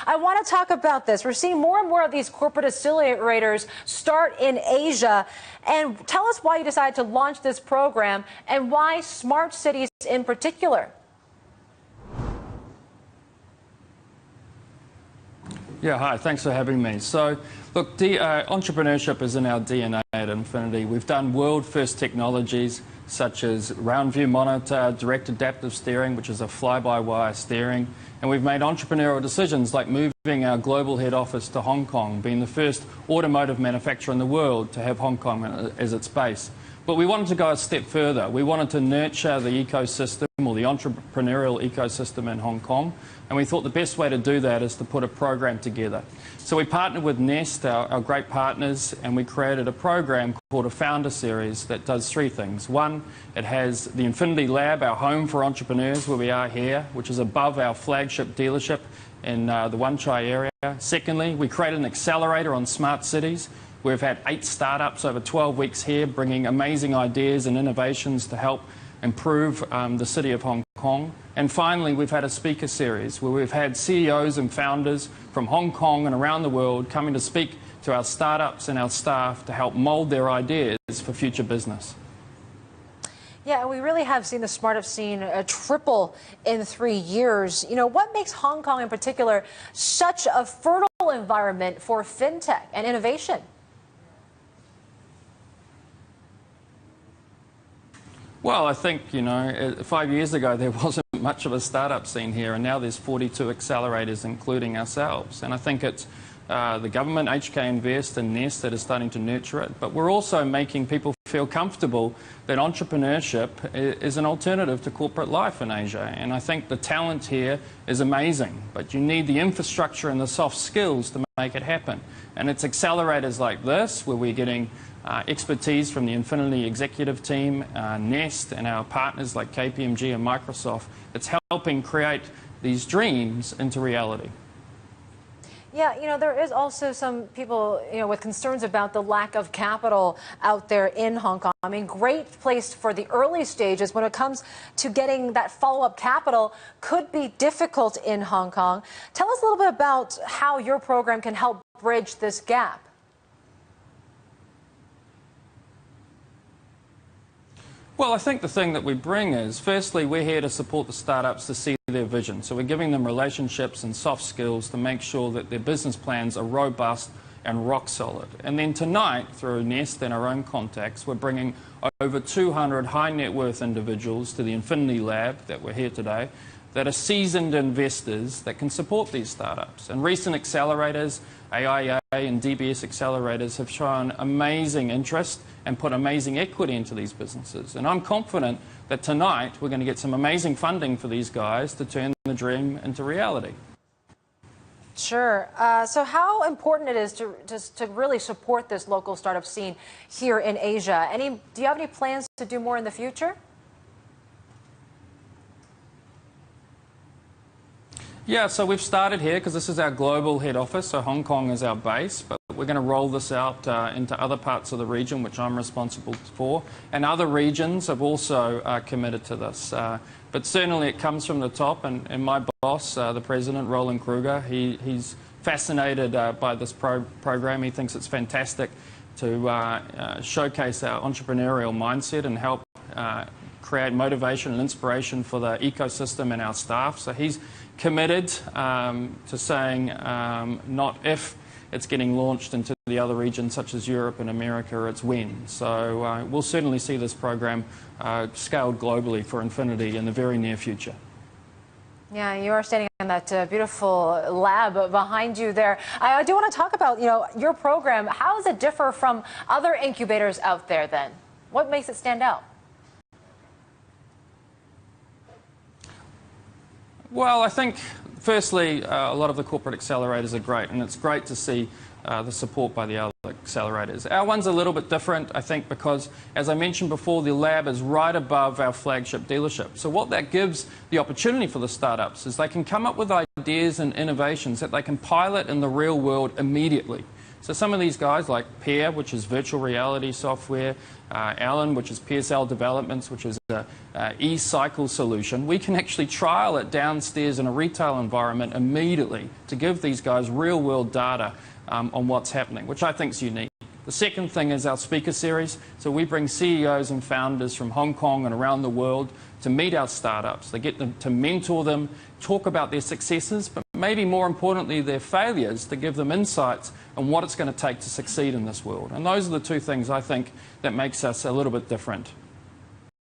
I want to talk about this. We're seeing more and more of these corporate accelerators start in Asia. And tell us why you decided to launch this program and why smart cities in particular. Yeah, hi, thanks for having me. So, look, entrepreneurship is in our DNA at Infiniti. We've done world-first technologies such as round view monitor, direct adaptive steering, which is a fly-by-wire steering, and we've made entrepreneurial decisions like moving our global head office to Hong Kong, being the first automotive manufacturer in the world to have Hong Kong as its base. But we wanted to go a step further. We wanted to nurture the ecosystem, or the entrepreneurial ecosystem in Hong Kong, and we thought the best way to do that is to put a program together. So we partnered with Nest, our great partners, and we created a program called a Founder Series that does three things. One, it has the Infiniti Lab, our home for entrepreneurs, where we are here, which is above our flagship dealership in the Wan Chai area. Secondly, we created an accelerator on smart cities. We've had 8 startups over 12 weeks here, bringing amazing ideas and innovations to help improve the city of Hong Kong. And finally, we've had a speaker series where we've had CEOs and founders from Hong Kong and around the world coming to speak to our startups and our staff to help mold their ideas for future business. Yeah, and we really have seen the startup scene triple in 3 years. You know, what makes Hong Kong in particular such a fertile environment for fintech and innovation? Well, I think, 5 years ago there wasn't much of a startup scene here, and now there's 42 accelerators, including ourselves. And I think it's the government, HK Invest and Nest, that is starting to nurture it. But we're also making people feel comfortable that entrepreneurship is an alternative to corporate life in Asia. And I think the talent here is amazing, but you need the infrastructure and the soft skills to make it happen. And it's accelerators like this, where we're getting expertise from the Infiniti executive team, Nest, and our partners like KPMG and Microsoft. It's helping create these dreams into reality. Yeah, there is also some people, with concerns about the lack of capital out there in Hong Kong. I mean, great place for the early stages. When it comes to getting that follow-up capital, could be difficult in Hong Kong. Tell us a little bit about how your program can help bridge this gap. Well, I think the thing that we bring is, firstly, we're here to support the startups to see their vision. So we're giving them relationships and soft skills to make sure that their business plans are robust and rock solid. And then tonight, through Nest and our own contacts, we're bringing over 200 high net worth individuals to the Infiniti Lab that we're here today, that are seasoned investors that can support these startups. And recent accelerators, AIA and DBS accelerators, have shown amazing interest and put amazing equity into these businesses. And I'm confident that tonight we're going to get some amazing funding for these guys to turn the dream into reality. Sure. So how important it is to really support this local startup scene here in Asia? Do you have any plans to do more in the future? Yeah, so we've started here because this is our global head office, so Hong Kong is our base, but we're going to roll this out into other parts of the region, which I'm responsible for, and other regions have also committed to this. But certainly it comes from the top, and my boss, the president, Roland Kruger, he's fascinated by this program. He thinks it's fantastic to showcase our entrepreneurial mindset and help create motivation and inspiration for the ecosystem and our staff. So he's committed to saying not if it's getting launched into the other regions such as Europe and America, it's when. So we'll certainly see this program scaled globally for Infiniti in the very near future. Yeah, you are standing in that beautiful lab behind you there. I do want to talk about, your program. How does it differ from other incubators out there then? What makes it stand out? Well, I think, firstly, a lot of the corporate accelerators are great, and it's great to see the support by the other accelerators. Our one's a little bit different, I think, because, as I mentioned before, the lab is right above our flagship dealership. So what that gives the opportunity for the startups is they can come up with ideas and innovations that they can pilot in the real world immediately. So some of these guys like Peer, which is virtual reality software, Alan, which is PSL Developments, which is a e-cycle solution, we can actually trial it downstairs in a retail environment immediately to give these guys real-world data on what's happening, which I think is unique. The second thing is our speaker series. So we bring CEOs and founders from Hong Kong and around the world to meet our startups. They get them to mentor them, talk about their successes, but maybe more importantly their failures, to give them insights on what it's going to take to succeed in this world. And those are the two things I think that makes us a little bit different.